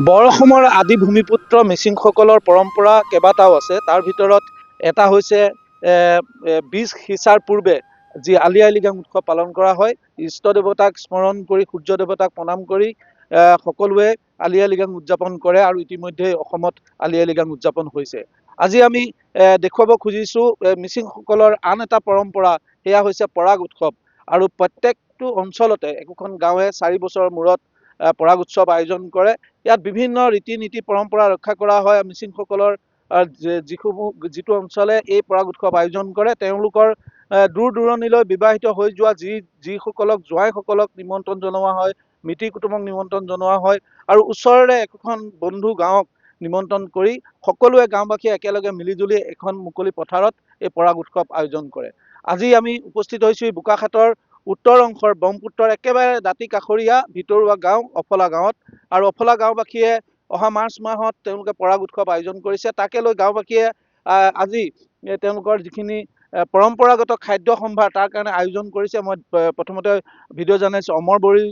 বৰ অসমৰ আদি ভূমিপুত্ৰ মিচিংসকলৰ পৰম্পৰা কেইবাটাও আছে। তাৰ ভিতৰত এটা হৈছে বীজ সিঁচাৰ পূৰ্বে যি আলি আই লৃগাং উৎসৱ পালন কৰা হয়। ইষ্ট দেৱতাক স্মৰণ কৰি, সূৰ্য দেৱতাক প্ৰণাম কৰি সকলোৱে আলি আই লৃগাং উদযাপন কৰে আৰু ইতিমধ্যে অসমত আলি আই লৃগাং উদযাপন হৈছে। আজি আমি দেখুৱাব খুজিছোঁ মিচিংসকলৰ আন এটা পৰম্পৰা, সেয়া হৈছে পৰাগ উৎসৱ। আৰু প্ৰত্যেকটো অঞ্চলতে একোখন গাঁৱে 4 বছৰৰ মূৰত পৰাগ উৎসৱ আয়োজন কৰে। ইয়াত বিভিন্ন ৰীতি নীতি পৰম্পৰা ৰক্ষা কৰা হয়। মিচিংসকলৰ যিটো অঞ্চলে এই পৰাগ উৎসৱ আয়োজন কৰে, তেওঁলোকৰ দূৰ দূৰণিলৈ বিবাহিত হৈ যোৱা যিসকলক জোৱাইসকলক নিমন্ত্ৰণ জনোৱা হয়, মিতিৰ কুটুমক নিমন্ত্ৰণ জনোৱা হয় আৰু ওচৰৰে একোখন বন্ধু গাঁৱক নিমন্ত্ৰণ কৰি সকলোৱে গাঁওবাসীয়ে একেলগে মিলিজুলি এখন মুকলি পথাৰত এই পৰাগ উৎসৱ আয়োজন কৰে। আজি আমি উপস্থিত হৈছোঁ বোকাখাতৰ উত্তৰ অংশৰ ব্ৰহ্মপুত্ৰৰ একেবাৰে দাঁতি কাষৰীয়া ভিতৰুৱা গাঁও অফলা গাঁৱত। আৰু অফলা গাঁওবাসীয়ে অহা মাৰ্চ মাহত তেওঁলোকে পৰাগ উৎসৱ আয়োজন কৰিছে। তাকে লৈ গাঁওবাসীয়ে আজি তেওঁলোকৰ যিখিনি পৰম্পৰাগত খাদ্য সম্ভাৰ তাৰ কাৰণে আয়োজন কৰিছে। মই প্ৰথমতে ভিডিঅ' জাৰ্নেলিষ্ট অমৰ বড়িৰ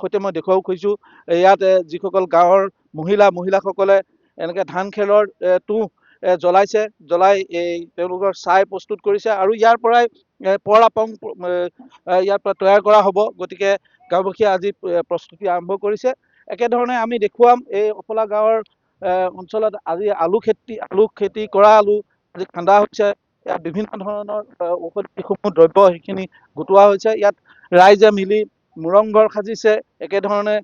সৈতে মই দেখুৱাব খুজিছোঁ। ইয়াত যিসকল গাঁৱৰ মহিলাসকলে এনেকৈ ধান খেৰৰ তুঁহ জ্বলাইছে, জ্বলাই তেওঁলোকৰ ছাই প্ৰস্তুত কৰিছে আৰু ইয়াৰ পৰাই পৰ আপং ইয়াৰ পৰা তৈয়াৰ কৰা হ'ব। গতিকে গাঁওবাসীয়ে আজি প্ৰস্তুতি আৰম্ভ কৰিছে। একেধৰণে আমি দেখুৱাম এই অফলা গাঁৱৰ অঞ্চলত আজি আলু খেতি কৰা আলু আজি খান্দা হৈছে। ইয়াত বিভিন্ন ধৰণৰ ঔষধিসমূহ দ্ৰব্য সেইখিনি গোটোৱা হৈছে। ইয়াত ৰাইজে মিলি মুৰংঘৰ সাজিছে। একেধৰণে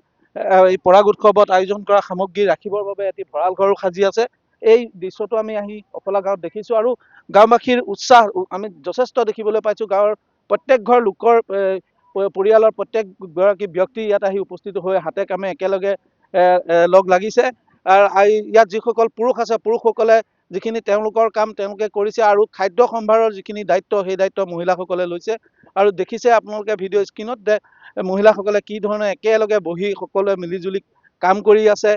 এই পৰাগ উৎসৱত আয়োজন কৰা সামগ্ৰী ৰাখিবৰ বাবে এটি ভঁৰাল ঘৰো সাজি আছে। এই দৃশ্যটো আমি আহি অফলা গাঁৱত দেখিছোঁ আৰু গাঁওবাসীৰ উৎসাহ আমি যথেষ্ট দেখিবলৈ পাইছোঁ। গাঁৱৰ প্ৰত্যেক ঘৰ লোকৰ পৰিয়ালৰ প্ৰত্যেকগৰাকী ব্যক্তি ইয়াত আহি উপস্থিত হৈ হাতে কামে একেলগে লগ লাগিছে। ইয়াত যিসকল পুৰুষ আছে, পুৰুষসকলে যিখিনি তেওঁলোকৰ কাম তেওঁলোকে কৰিছে আৰু খাদ্য সম্ভাৰৰ যিখিনি দায়িত্ব, সেই দায়িত্ব মহিলাসকলে লৈছে। আৰু দেখিছে আপোনালোকে ভিডিঅ' স্ক্ৰীণত যে মহিলাসকলে কি ধৰণে একেলগে বহি সকলোৱে মিলিজুলি কাম কৰি আছে।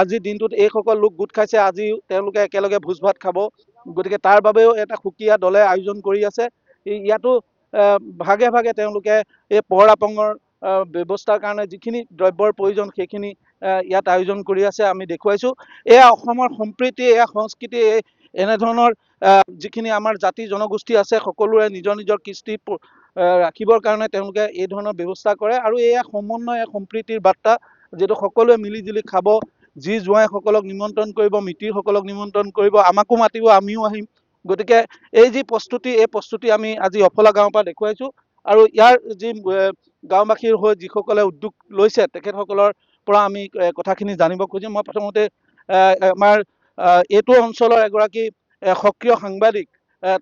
আজিৰ দিনটোত এইসকল লোক গোট খাইছে, আজি তেওঁলোকে একেলগে ভোজ ভাত খাব। গতিকে তাৰ বাবেও এটা সুকীয়া দলে আয়োজন কৰি আছে। ইয়াতো ভাগে ভাগে তেওঁলোকে এই পৰ আপঙৰ ব্যৱস্থাৰ কাৰণে যিখিনি দ্ৰব্যৰ প্ৰয়োজন সেইখিনি ইয়াত আয়োজন কৰি আছে। আমি দেখুৱাইছোঁ এয়া অসমৰ সম্প্ৰীতি, এয়া সংস্কৃতি। এনেধৰণৰ যিখিনি আমাৰ জাতি জনগোষ্ঠী আছে সকলোৰে নিজৰ নিজৰ কৃষ্টি ৰাখিবৰ কাৰণে তেওঁলোকে এই ধৰণৰ ব্যৱস্থা কৰে আৰু এয়া সমন্বয় সম্প্ৰীতিৰ বাৰ্তা, যিটো সকলোৱে মিলিজুলি খাব। যি জোৱাইসকলক নিমন্ত্ৰণ কৰিব, মিতিৰসকলক নিমন্ত্ৰণ কৰিব, আমাকো মাতিব, আমিও আহিম। গতিকে এই যি প্ৰস্তুতি, এই প্ৰস্তুতি আমি আজি অফলা গাঁৱৰ পৰা দেখুৱাইছোঁ। আৰু ইয়াৰ যি গাঁওবাসীৰ হৈ যিসকলে উদ্যোগ লৈছে তেখেতসকলৰ পৰা আমি কথাখিনি জানিব খুজিম। মই প্ৰথমতে আমাৰ এইটো অঞ্চলৰ এগৰাকী সক্ৰিয় সাংবাদিক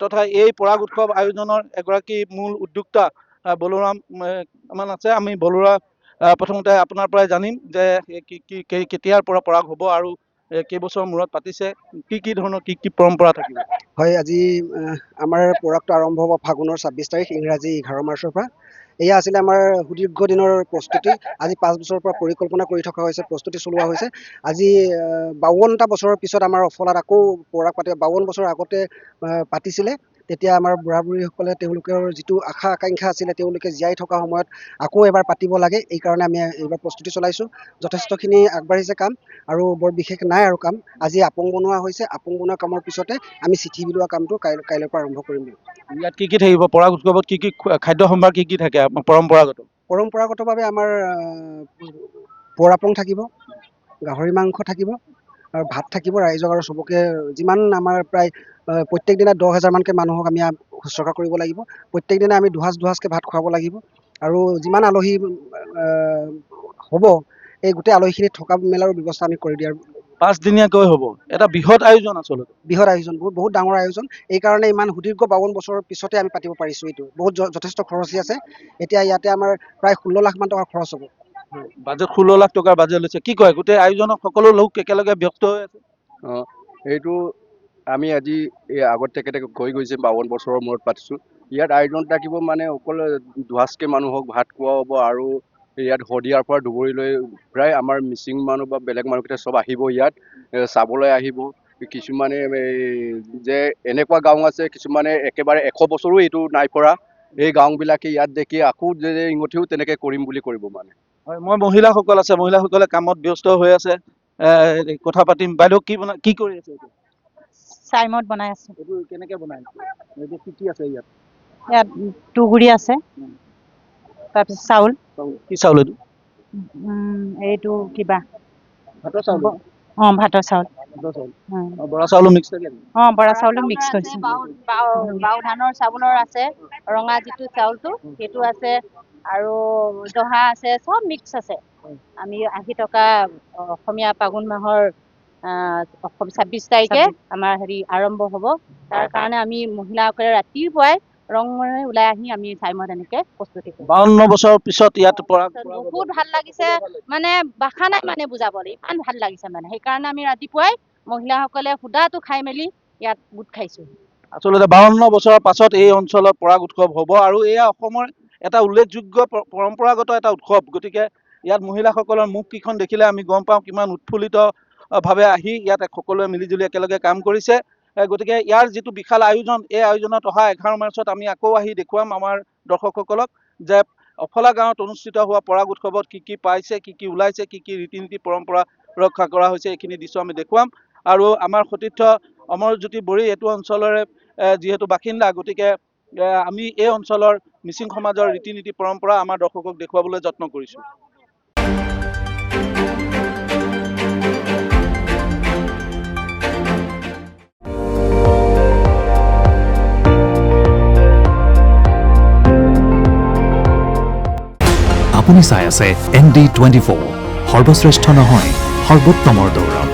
তথা এই পৰাগ উৎসৱ আয়োজনৰ এগৰাকী মূল উদ্যোক্তা বলোৰাম মান আছে। আমি বলোৰাম প্ৰথমতে আপোনাৰ পৰাই জানিম যে কেতিয়াৰ পৰা পৰাগ হ'ব আৰু কেইবছৰ মূৰত পাতিছে, কি ধৰণৰ কি পৰম্পৰা থাকিব? হয়, আজি আমাৰ পৰাগটো আৰম্ভ হ'ব ফাগুনৰ 26 তাৰিখ, ইংৰাজী 11 মাৰ্চৰ পৰা। এয়া আছিলে আমাৰ সুদীৰ্ঘ দিনৰ প্ৰস্তুতি। আজি 5 বছৰৰ পৰা পৰিকল্পনা কৰি থকা হৈছে, প্ৰস্তুতি চলোৱা হৈছে। আজি 52টা বছৰৰ পিছত আমাৰ অফলাত আকৌ পৰাগ পাতে। 52 বছৰ আগতে পাতিছিলে। তেতিয়া আমাৰ বুঢ়া বুঢ়ীসকলে তেওঁলোকৰ যিটো আশা আকাংক্ষা আছিলে, তেওঁলোকে জীয়াই থকা সময়ত আকৌ এবাৰ পাতিব লাগে। এইকাৰণে আমি এইবাৰ প্ৰস্তুতি চলাইছোঁ। যথেষ্টখিনি আগবাঢ়িছে কাম আৰু বৰ বিশেষ নাই আৰু কাম। আজি আপং বনোৱা হৈছে। আপং বনোৱা কামৰ পিছতে আমি চিঠি বিলোৱা কামটো কাইলৈৰ পৰা আৰম্ভ কৰিম। ইয়াত কি থাকিব? পৰাগ উৎসৱত কি খাদ্য সম্ভাৰ কি থাকে পৰম্পৰাগতভাৱে আমাৰ পৰ আপং থাকিব, গাহৰি মাংস থাকিব আৰু ভাত থাকিব ৰাইজক। আৰু চবকে যিমান আমাৰ প্ৰায় প্ৰত্যেক দিনা 10,000 মানকৈ মানুহক আমি শুশ্ৰূষা কৰিব লাগিব। প্ৰত্যেক দিনা আমি দুসাঁজকৈ ভাত খুৱাব লাগিব। আৰু যিমান আলহী হ'ব, এই গোটেই আলহীখিনি থকা মেলাৰ ব্যৱস্থা আমি কৰি দিয়াৰ 5 দিনীয়াকৈ হ'ব, এটা বৃহৎ আয়োজন আচলতে। বৃহৎ আয়োজন, বহুত ডাঙৰ আয়োজন। এইকাৰণে ইমান সুদীৰ্ঘ 52 বছৰৰ পিছতে আমি পাতিব পাৰিছোঁ। এইটো বহুত যথেষ্ট খৰচী আছে। এতিয়া ইয়াতে আমাৰ প্ৰায় 16 লাখ মান টকা খৰচ হ'ব। বাজেট 16 লাখ টকাৰ বাজেট লৈছে। কি কয়, গোটেই আয়োজনক সকলো লোক একেলগে ব্যস্ত হৈ আছে। এইটো আমি আজি এই আগত তেখেতে কৈ গৈছে 52 বছৰৰ মূৰত পাতিছোঁ। ইয়াত আয়োজন থাকিব মানে অকল দুসাঁজকে মানুহক ভাত খোৱা হ'ব, আৰু ইয়াত শদিয়াৰ পৰা ধুবুৰীলৈ প্ৰায় আমাৰ মিচিং মানুহ বা বেলেগ মানুহকেইটা চব আহিব ইয়াত চাবলৈ আহিব। কিছুমানে যে এনেকুৱা গাঁও আছে, কিছুমানে একেবাৰে 100 বছৰো এইটো নাই কৰা, এই গাঁওবিলাকে ইয়াত দেখি আকৌ যে ইঙঠিও তেনেকৈ কৰিম বুলি কৰিব মানে। হয়, মই মহিলাসকল আছে, মহিলাসকলে কামত ব্যস্ত হৈ আছে, কথা পাতিম। বাইদেউ কি কৰি আছে এইটো? চাইমদ বনাই আছো। এইটো কেনেকে বনাই? এইটো কি আছে ইয়াত? ইয়াত তুগুৰি আছে, তাৰপিছত চাউল। কি চাউল এইটো? এইটো কিবা ভাতৰ চাউল? ভাতৰ চাউল। বৰা চাউলো মিক্স থাকে? বৰা চাউলো মিক্স কৰিছে। বাও ধানৰ চাউলৰ আছে, ৰঙা যিটো চাউলটো সেইটো আছে, আৰু জহা আছে, চব মিক্স আছে। আমি 80 টকা অসমীয়া ফাগুন মাহৰ 26 তাৰিখে আমাৰ আৰম্ভ হ'ব। তাৰ কাৰণে আমি মহিলাসকলে ৰাতিপুৱাই ৰঙৰে ওলাই আহি আমি চাইমদ এনেকে প্ৰস্তুতি কৰোঁ। 52 বছৰৰ পিছত ইয়াত বহুত ভাল লাগিছে, মানে ভাষা নাই মানে বুজাবলৈ, ইমান ভাল লাগিছে মানে। সেইকাৰণে আমি ৰাতিপুৱাই মহিলাসকলে সুদাটো খাই মেলি ইয়াত গোট খাইছোঁ। আচলতে 52 বছৰৰ পাছত এই অঞ্চলত পৰাগ উৎসৱ হ'ব, আৰু এয়া অসমৰ এটা উল্লেখযোগ্য পৰম্পৰাগত এটা উৎসৱ। গতিকে ইয়াত মহিলাসকলৰ মুখকেইখন দেখিলে আমি গম পাওঁ কিমান উৎফুল্লিত ভাৱে আহি ইয়াত সকলোৱে মিলিজুলি একেলগে কাম কৰিছে। গতিকে ইয়াৰ যিটো বিশাল আয়োজন, এই আয়োজনত অহা 11 মাৰ্চত আমি আকৌ আহি দেখুৱাম আমাৰ দৰ্শকসকলক যে অফলা গাঁৱত অনুষ্ঠিত হোৱা পৰাগ উৎসৱত কি কি পাইছে, কি কি ওলাইছে, কি কি ৰীতি নীতি পৰম্পৰা ৰক্ষা কৰা হৈছে, এইখিনি দৃশ্য আমি দেখুৱাম। আৰু আমাৰ সতীৰ্থ অমৰজ্যোতি বড়ি এইটো অঞ্চলৰে যিহেতু বাসিন্দা, গতিকে আমি এই অঞ্চলৰ মিচিং সমাজৰ ৰীতি নীতি পৰম্পৰা আমাৰ দৰ্শকক দেখুৱাবলৈ যত্ন কৰিছোঁ। আপুনি চাই আছে ND24, সৰ্বশ্ৰেষ্ঠ নহয় সৰ্বোত্তমৰ দৌৰত।